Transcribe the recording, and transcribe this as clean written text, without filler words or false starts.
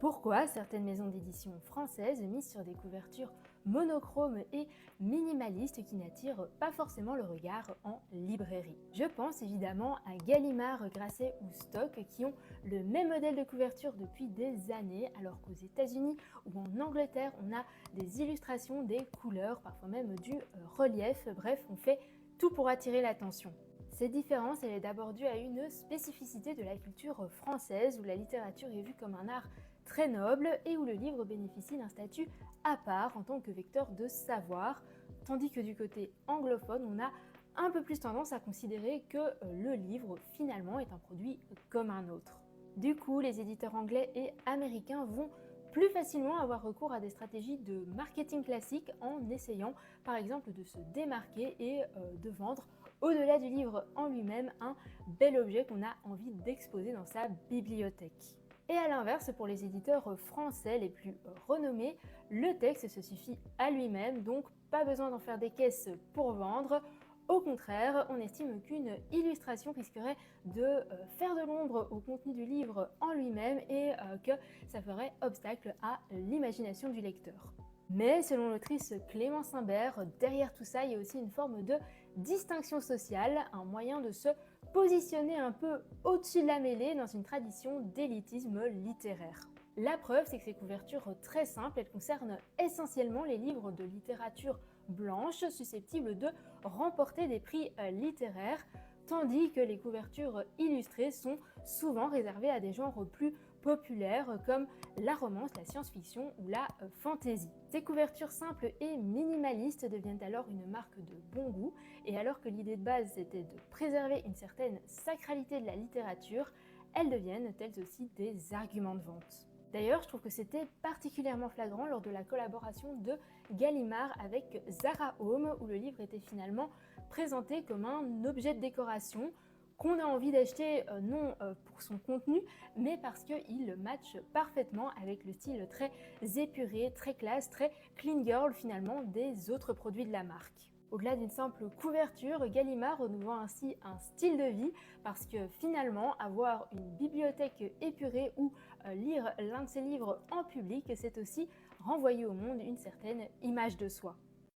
Pourquoi certaines maisons d'édition françaises misent sur des couvertures monochromes et minimalistes qui n'attirent pas forcément le regard en librairie? Je pense évidemment à Gallimard, Grasset ou Stock qui ont le même modèle de couverture depuis des années, alors qu'aux États-Unis ou en Angleterre, on a des illustrations, des couleurs, parfois même du relief. Bref, on fait tout pour attirer l'attention. Cette différence, elle est d'abord due à une spécificité de la culture française où la littérature est vue comme un art très noble et où le livre bénéficie d'un statut à part en tant que vecteur de savoir, tandis que du côté anglophone, on a un peu plus tendance à considérer que le livre finalement est un produit comme un autre. Du coup, les éditeurs anglais et américains vont plus facilement avoir recours à des stratégies de marketing classiques en essayant par exemple de se démarquer et de vendre au-delà du livre en lui-même un bel objet qu'on a envie d'exposer dans sa bibliothèque. Et à l'inverse, pour les éditeurs français les plus renommés, le texte se suffit à lui-même, donc pas besoin d'en faire des caisses pour vendre. Au contraire, on estime qu'une illustration risquerait de faire de l'ombre au contenu du livre en lui-même et que ça ferait obstacle à l'imagination du lecteur. Mais selon l'autrice Clémence Imbert, derrière tout ça, il y a aussi une forme de distinction sociale, un moyen de se positionner un peu au-dessus de la mêlée dans une tradition d'élitisme littéraire. La preuve, c'est que ces couvertures très simples, elles concernent essentiellement les livres de littérature blanche susceptibles de remporter des prix littéraires, tandis que les couvertures illustrées sont souvent réservées à des genres plus populaires comme la romance, la science-fiction ou la fantasy. Ces couvertures simples et minimalistes deviennent alors une marque de bon goût, et alors que l'idée de base c'était de préserver une certaine sacralité de la littérature, elles deviennent elles aussi des arguments de vente. D'ailleurs, je trouve que c'était particulièrement flagrant lors de la collaboration de Gallimard avec Zara Home, où le livre était finalement présenté comme un objet de décoration qu'on a envie d'acheter non pour son contenu, mais parce qu'il matche parfaitement avec le style très épuré, très classe, très clean girl finalement des autres produits de la marque. Au-delà d'une simple couverture, Gallimard nous vend ainsi un style de vie parce que finalement, avoir une bibliothèque épurée ou lire l'un de ses livres en public, c'est aussi renvoyer au monde une certaine image de soi.